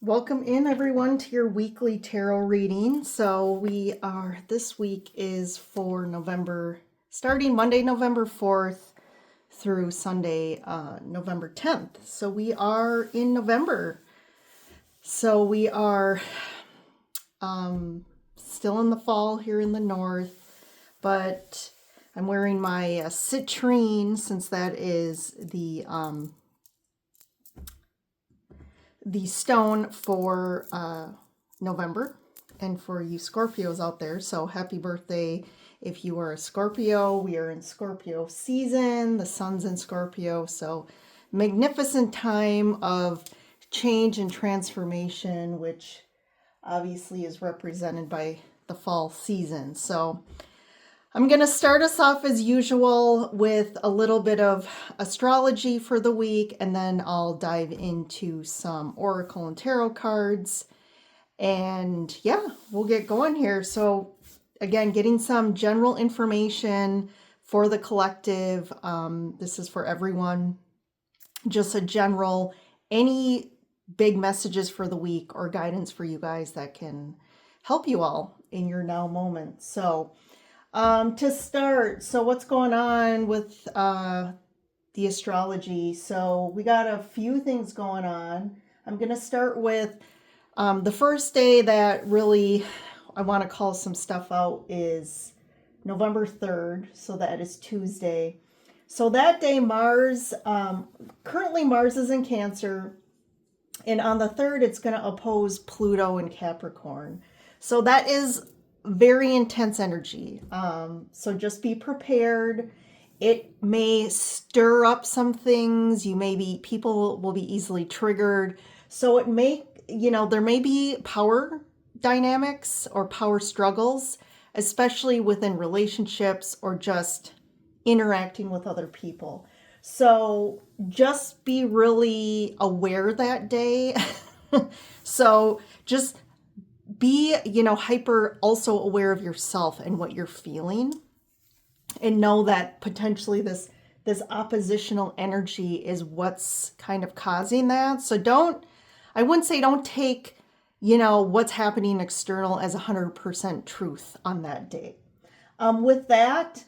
Welcome in everyone to your weekly tarot reading. This week is for starting Monday, November 4th through Sunday, November 10th. So we are in November. So we are still in the fall here in the north, but I'm wearing my citrine since that is the stone for November and for you Scorpios out there. So happy birthday if you are a Scorpio. We are in Scorpio season. The sun's in Scorpio. So magnificent time of change and transformation, which obviously is represented by the fall season. So I'm going to start us off as usual with a little bit of astrology for the week, and then I'll dive into some oracle and tarot cards. And yeah, we'll get going here. So again, getting some general information for the collective. This is for everyone. Just a general, any big messages for the week or guidance for you guys that can help you all in your now moment. So to start, so what's going on with the astrology? So we got a few things going on. I'm going to start with the first day that really I want to call some stuff out is November 3rd. So that is Tuesday. So that day, currently Mars is in Cancer. And on the 3rd, it's going to oppose Pluto in Capricorn. So that is very intense energy. So just be prepared. It may stir up some things. People will be easily triggered. So there may be power dynamics or power struggles, especially within relationships or just interacting with other people. So just be really aware that day. So just be, hyper also aware of yourself and what you're feeling, and know that potentially this oppositional energy is what's kind of causing that. So I wouldn't say don't take, what's happening external as 100% truth on that day. With that,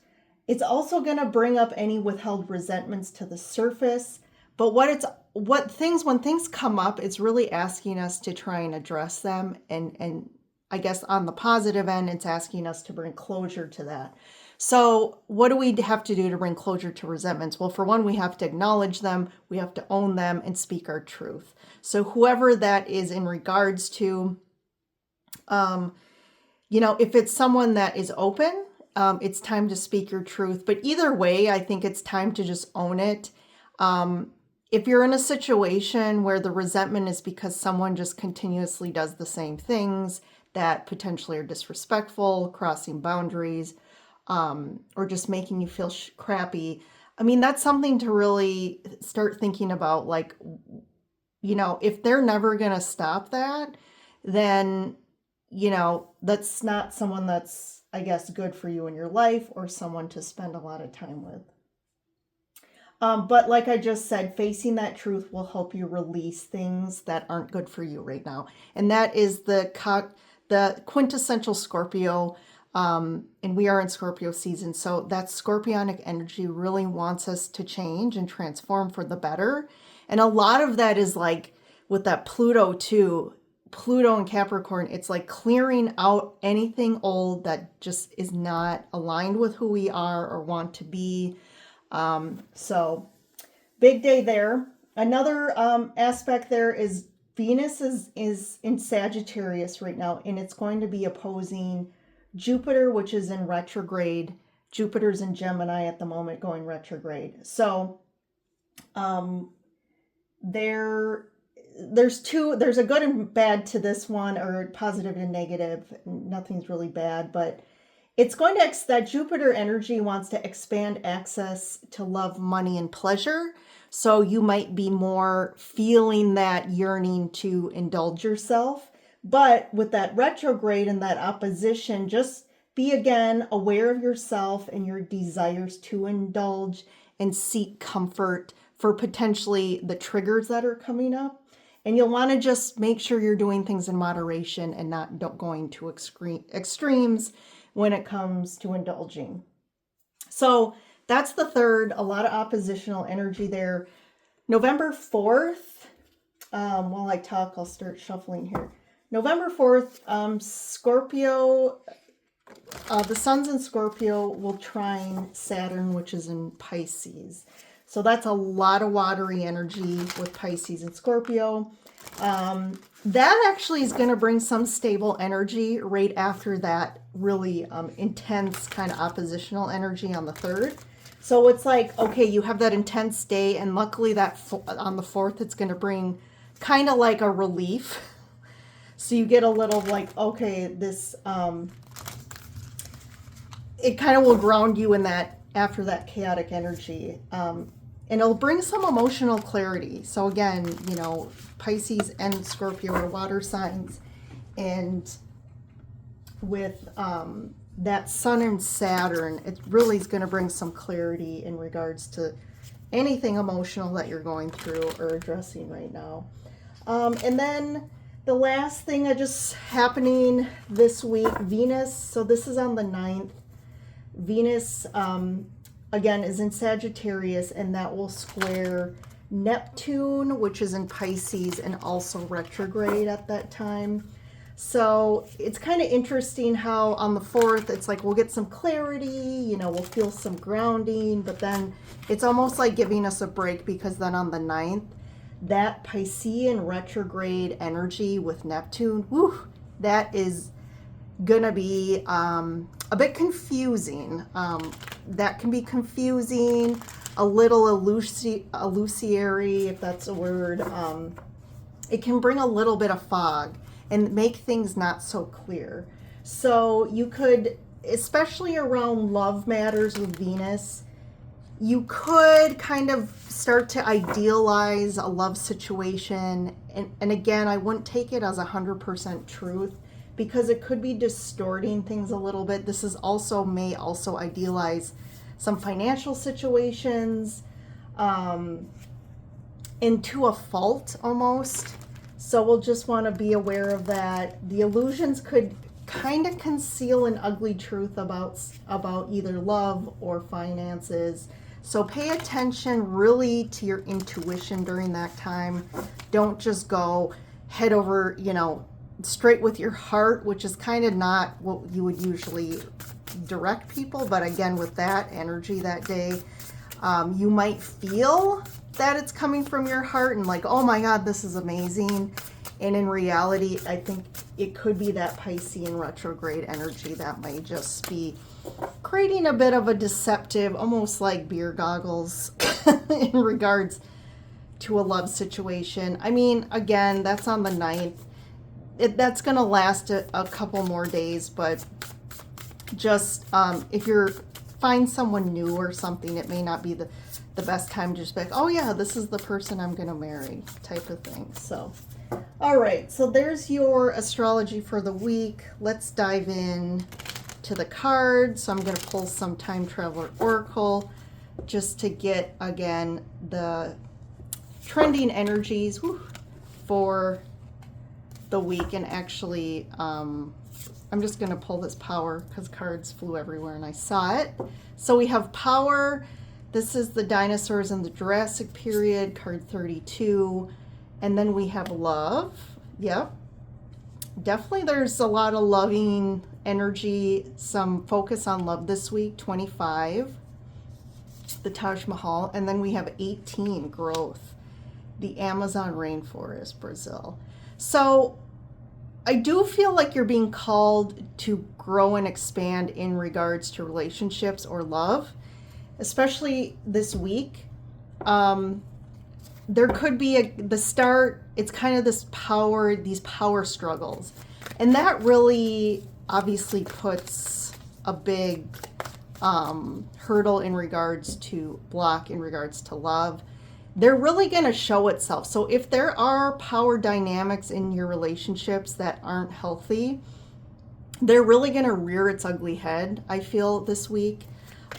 it's also going to bring up any withheld resentments to the surface. But when things come up, it's really asking us to try and address them. And I guess on the positive end, it's asking us to bring closure to that. So what do we have to do to bring closure to resentments? Well, for one, we have to acknowledge them. We have to own them and speak our truth. So whoever that is in regards to, if it's someone that is open, it's time to speak your truth. But either way, I think it's time to just own it. If you're in a situation where the resentment is because someone just continuously does the same things that potentially are disrespectful, crossing boundaries, or just making you feel crappy, that's something to really start thinking about. Like, if they're never going to stop that, then, that's not someone that's, I guess, good for you in your life or someone to spend a lot of time with. But like I just said, facing that truth will help you release things that aren't good for you right now. And that is the quintessential Scorpio. And we are in Scorpio season. So that scorpionic energy really wants us to change and transform for the better. And a lot of that is like with that Pluto too. Pluto and Capricorn, it's like clearing out anything old that just is not aligned with who we are or want to be. So big day there. Another aspect there is Venus is in Sagittarius right now, and it's going to be opposing Jupiter, which is in retrograde. Jupiter's in Gemini at the moment, going retrograde. So there's a good and bad to this one, or positive and negative. Nothing's really bad, but it's going to, that Jupiter energy wants to expand access to love, money, and pleasure. So you might be more feeling that yearning to indulge yourself. But with that retrograde and that opposition, just be again aware of yourself and your desires to indulge and seek comfort for potentially the triggers that are coming up. And you'll want to just make sure you're doing things in moderation and not going to extremes when it comes to indulging. So that's the 3rd, a lot of oppositional energy there. November 4th, while I talk, I'll start shuffling here. November 4th, Scorpio, the sun's in Scorpio will trine Saturn, which is in Pisces. So that's a lot of watery energy with Pisces and Scorpio. That actually is going to bring some stable energy right after that really intense kind of oppositional energy on the 3rd. So it's like, okay, you have that intense day, and luckily that on the 4th, it's going to bring kind of like a relief. So you get a little like, okay, this, it kind of will ground you in that, after that chaotic energy. And it'll bring some emotional clarity. So again, you know, Pisces and Scorpio are water signs. And with that Sun and Saturn, it really is going to bring some clarity in regards to anything emotional that you're going through or addressing right now. And then the last thing just happening this week, Venus. So this is on the 9th. Venus, again, is in Sagittarius, and that will square Neptune, which is in Pisces and also retrograde at that time. So it's kind of interesting how on the 4th, it's like we'll get some clarity, you know, we'll feel some grounding, but then it's almost like giving us a break, because then on the 9th, that Piscean retrograde energy with Neptune, whew, that is gonna be a bit confusing. That can be confusing, a little illusory, if that's a word. It can bring a little bit of fog and make things not so clear. So you could, especially around love matters with Venus, you could kind of start to idealize a love situation. And again, I wouldn't take it as 100% truth, because it could be distorting things a little bit. This is also, may also idealize some financial situations, and to a fault almost. So we'll just want to be aware of that. The illusions could kind of conceal an ugly truth about either love or finances. So pay attention really to your intuition during that time. Don't just go head over, you know, straight with your heart, which is kind of not what you would usually direct people. But again, with that energy that day, you might feel that it's coming from your heart and like, oh my God, this is amazing. And in reality, I think it could be that Piscean retrograde energy that might just be creating a bit of a deceptive, almost like beer goggles in regards to a love situation. I mean, again, that's on the 9th. That's going to last a couple more days, but just if you're find someone new or something, it may not be the best time to just be like, oh yeah, this is the person I'm going to marry type of thing. So, all right, so there's your astrology for the week. Let's dive in to the cards. So I'm going to pull some Time Traveler Oracle just to get, again, the trending energies for the week. And actually, I'm just going to pull this Power because cards flew everywhere and I saw it. So we have Power. This is the dinosaurs in the Jurassic period, card 32. And then we have Love. Yep. Definitely there's a lot of loving energy, some focus on love this week, 25. The Taj Mahal. And then we have 18, Growth. The Amazon rainforest, Brazil. So I do feel like you're being called to grow and expand in regards to relationships or love, especially this week. There could be the start, it's kind of these power struggles. And that really obviously puts a big hurdle in regards to block, in regards to love. They're really going to show itself. So if there are power dynamics in your relationships that aren't healthy, they're really going to rear its ugly head, I feel, this week,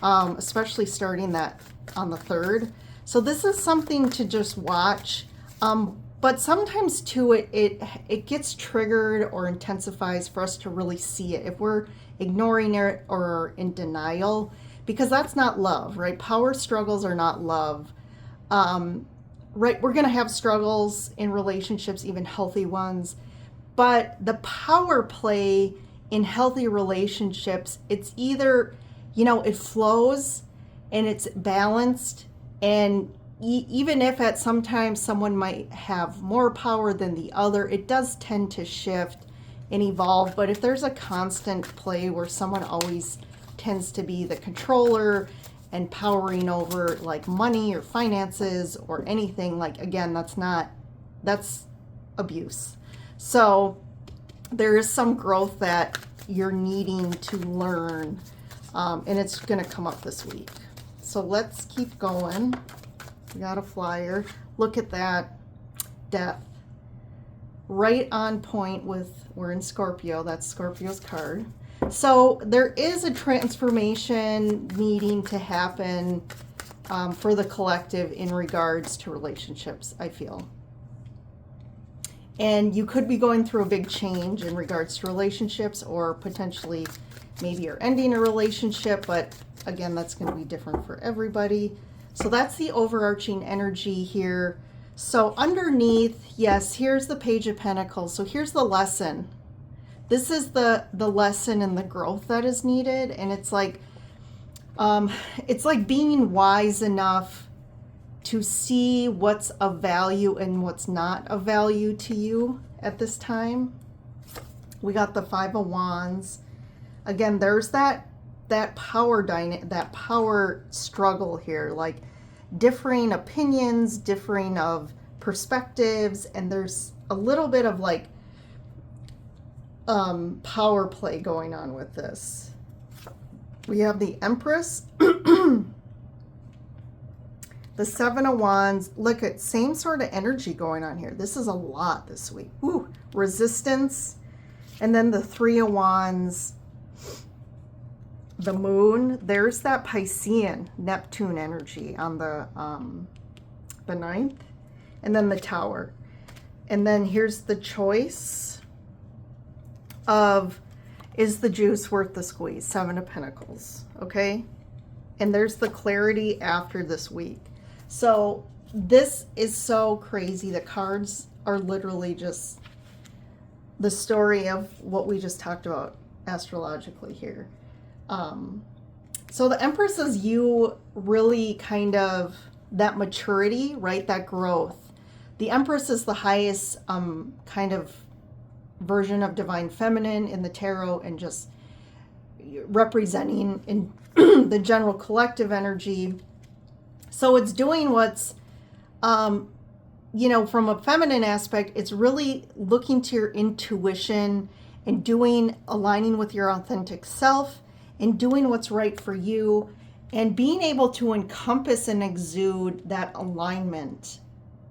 especially starting that on the 3rd. So this is something to just watch. But sometimes too, it gets triggered or intensifies for us to really see it. If we're ignoring it or in denial, because that's not love, right? Power struggles are not love. Right? We're going to have struggles in relationships, even healthy ones. But the power play in healthy relationships, it's either, it flows and it's balanced. And even if at sometimes someone might have more power than the other, it does tend to shift and evolve. But if there's a constant play where someone always tends to be the controller and powering over like money or finances or anything, like, again, that's abuse. So there is some growth that you're needing to learn, and it's going to come up this week. So let's keep going. We got a flyer. Look at that. Death. Right on point with, we're in Scorpio. That's Scorpio's card. So there is a transformation needing to happen for the collective in regards to relationships, I feel. And you could be going through a big change in regards to relationships, or potentially maybe you're ending a relationship, but again, that's going to be different for everybody. So that's the overarching energy here. So underneath, yes, here's the Page of Pentacles. So here's the lesson. This is the lesson and the growth that is needed. And it's like being wise enough to see what's of value and what's not of value to you at this time. We got the Five of Wands. Again, there's that power struggle here, like differing opinions, differing of perspectives, and there's a little bit of like power play going on with this. We have the Empress. The Seven of Wands. Look at same sort of energy going on here. This is a lot this week. Ooh, Resistance. And then the Three of Wands. The Moon. There's that Piscean Neptune energy on the 9th. And then the Tower. And then here's the choice of, is the juice worth the squeeze? Seven of Pentacles. Okay. And there's the clarity after this week. So this is so crazy. The cards are literally just the story of what we just talked about astrologically here. So the Empress is you really kind of that maturity, right? That growth. The Empress is the highest kind of version of divine feminine in the tarot, and just representing in the general collective energy. So it's doing what's, from a feminine aspect, it's really looking to your intuition and aligning with your authentic self and doing what's right for you, and being able to encompass and exude that alignment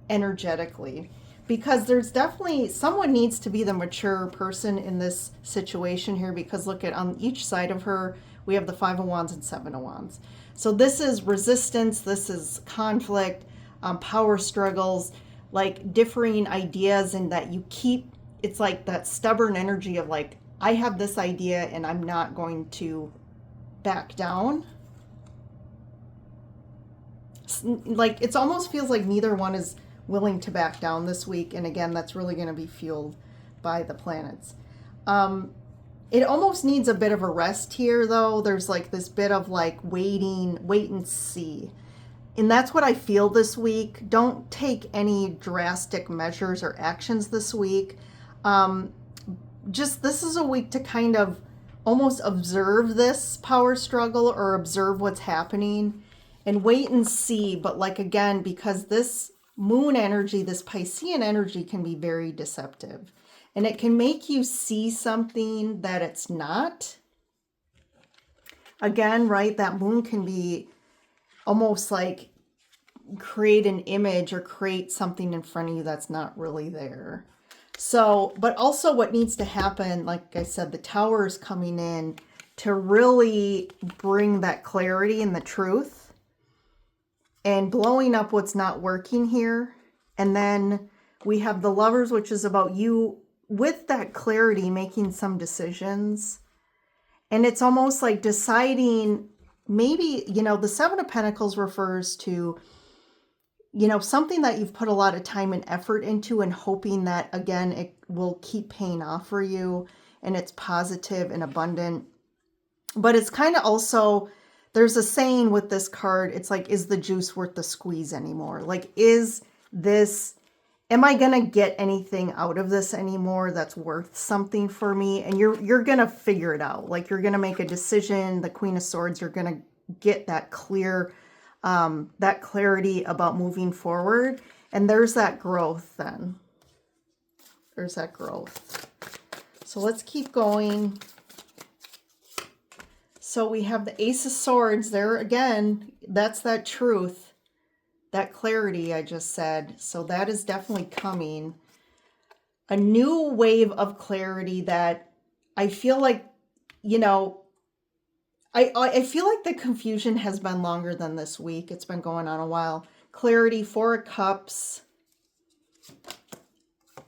energetically. Because there's definitely, someone needs to be the mature person in this situation here, because look at, on each side of her, we have the Five of Wands and Seven of Wands. So this is resistance, this is conflict, power struggles, like differing ideas, and that you keep, it's like that stubborn energy of like, I have this idea and I'm not going to back down. Like it almost feels like neither one is willing to back down this week. And again, that's really going to be fueled by the planets. It almost needs a bit of a rest here, though. There's like this bit of like wait and see. And that's what I feel this week. Don't take any drastic measures or actions this week. Just this is a week to kind of almost observe this power struggle, or observe what's happening and wait and see. But like, again, because this moon energy, this Piscean energy can be very deceptive. And it can make you see something that it's not. Again, right, that moon can be almost like create an image or create something in front of you that's not really there. So, but also what needs to happen, like I said, the Tower is coming in to really bring that clarity and the truth and blowing up what's not working here. And then We have the Lovers, which is about you with that clarity, making some decisions. And it's almost like deciding, maybe, you know, the Seven of Pentacles refers to, you know, something that you've put a lot of time and effort into and hoping that, again, it will keep paying off for you and it's positive and abundant. But it's kind of also, there's a saying with this card, it's like, is the juice worth the squeeze anymore? Like, is this, am I going to get anything out of this anymore that's worth something for me? And you're going to figure it out. Like, you're going to make a decision. The Queen of Swords, you're going to get that clear, that clarity about moving forward. And there's that growth then. There's that growth. So let's keep going. So we have the Ace of Swords there again. That's that truth, that clarity I just said. So that is definitely coming. A new wave of clarity that I feel like, you know, I feel like the confusion has been longer than this week. It's been going on a while. Clarity, Four of Cups,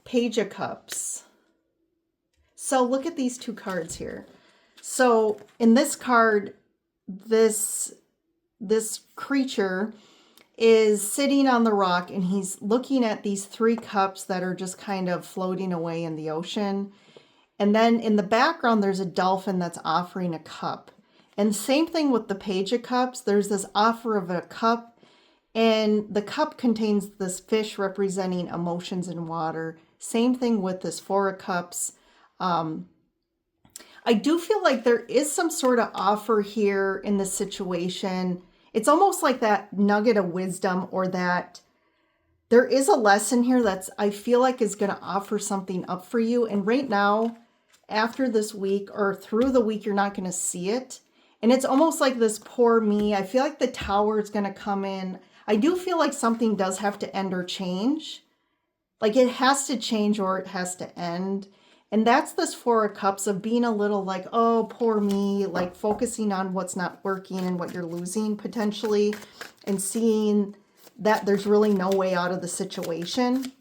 Page of Cups. So look at these two cards here. So in this card, this creature is sitting on the rock and he's looking at these three cups that are just kind of floating away in the ocean. And then in the background, there's a dolphin that's offering a cup. And same thing with the Page of Cups. There's this offer of a cup, and the cup contains this fish representing emotions and water. Same thing with this Four of Cups. I do feel like there is some sort of offer here in this situation. It's almost like that nugget of wisdom, or that there is a lesson here that's, I feel like, is going to offer something up for you. And right now, after this week or through the week, you're not going to see it. And it's almost like this poor me. I feel like the Tower is going to come in. I do feel like something does have to end or change. Like, it has to change or it has to end. And that's this Four of Cups of being a little like, oh, poor me, like focusing on what's not working and what you're losing potentially, and seeing that there's really no way out of the situation.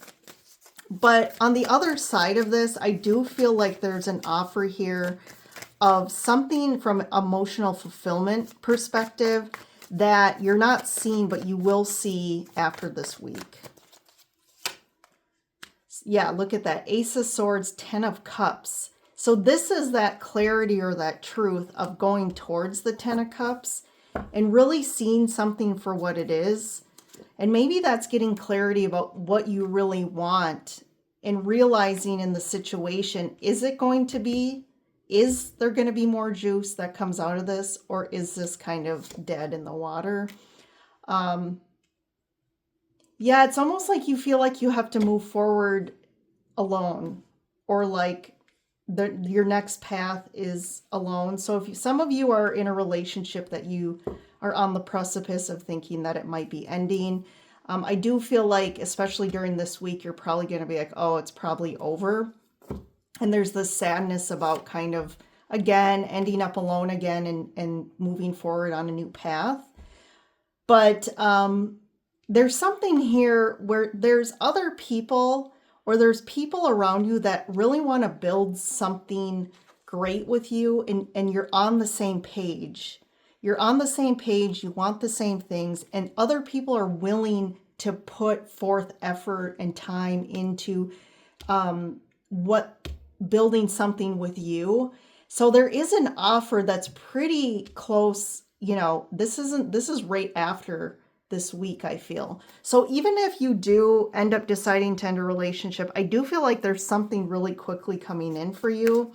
But on the other side of this, I do feel like there's an offer here of something from emotional fulfillment perspective that you're not seeing, but you will see after this week. Yeah, look at that. Ace of Swords, Ten of Cups. So this is that clarity or that truth of going towards the Ten of Cups and really seeing something for what it is. And maybe that's getting clarity about what you really want and realizing in the situation, is it going to be, is there going to be more juice that comes out of this, or is this kind of dead in the water? Yeah, it's almost like you feel like you have to move forward alone, or like your next path is alone. So if some of you are in a relationship that you are on the precipice of thinking that it might be ending, I do feel like, especially during this week, you're probably going to be like, oh, it's probably over. And there's this sadness about kind of, again, ending up alone again and moving forward on a new path. But there's something here where there's other people, or there's people around you that really want to build something great with you, and you're on the same page. You're on the same page, you want the same things, and other people are willing to put forth effort and time into building something with you. So there is an offer that's pretty close. You know, this is right after this week, I feel. So even if you do end up deciding to end a relationship, I do feel like there's something really quickly coming in for you.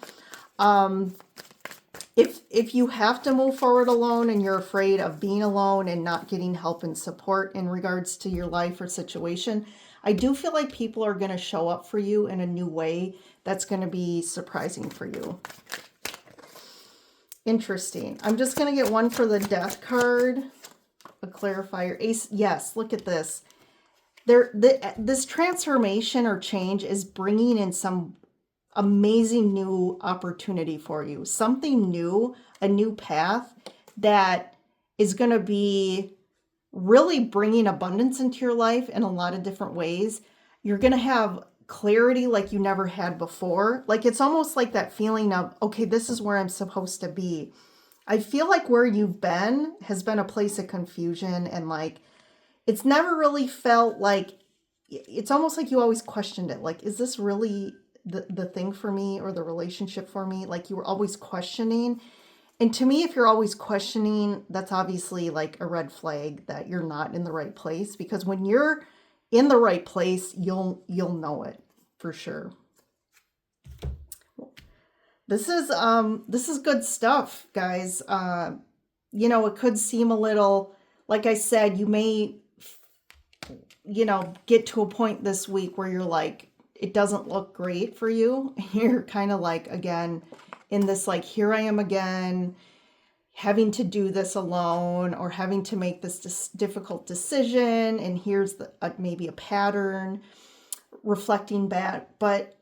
If you have to move forward alone and you're afraid of being alone and not getting help and support in regards to your life or situation, I do feel like people are going to show up for you in a new way that's going to be surprising for you. Interesting. I'm just going to get one for the Death card. A clarifier. Ace. Yes, look at this. This transformation or change is bringing in some amazing new opportunity for you. Something new, a new path that is going to be really bringing abundance into your life in a lot of different ways. You're going to have clarity like you never had before. Like it's almost like that feeling of, okay, this is where I'm supposed to be. I feel like where you've been has been a place of confusion, and like it's never really felt like, it's almost like you always questioned it. Like, is this really the thing for me, or the relationship for me? Like you were always questioning. And to me, if you're always questioning, that's obviously like a red flag that you're not in the right place, because when you're in the right place, you'll know it for sure. This is good stuff, guys. You know, it could seem a little, like I said, you may, you know, get to a point this week where you're like, it doesn't look great for you. You're kind of like, again, in this, like, here I am again, having to do this alone, or having to make this difficult decision. And here's maybe a pattern reflecting back. But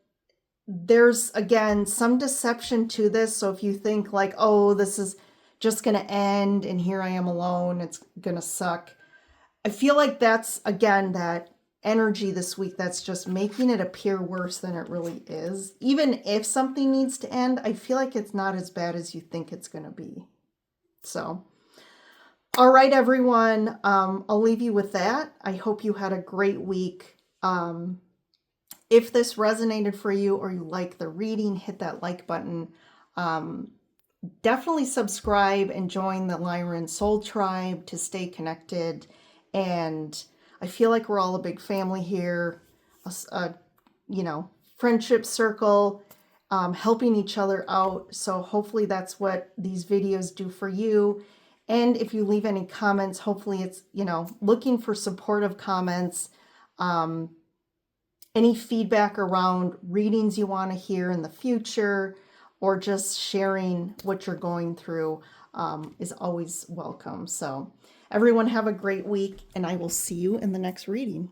there's, again, some deception to this. So if you think like, oh, this is just going to end and here I am alone, it's going to suck. I feel like that's, again, that energy this week that's just making it appear worse than it really is. Even if something needs to end, I feel like it's not as bad as you think it's going to be. So, all right, everyone, I'll leave you with that. I hope you had a great week. If this resonated for you, or you like the reading, hit that like button. Definitely subscribe and join the Lyran Soul Tribe to stay connected. And I feel like we're all a big family here, you know, friendship circle, helping each other out. So hopefully that's what these videos do for you. And if you leave any comments, hopefully it's, you know, looking for supportive comments, any feedback around readings you want to hear in the future, or just sharing what you're going through is always welcome. So everyone have a great week, and I will see you in the next reading.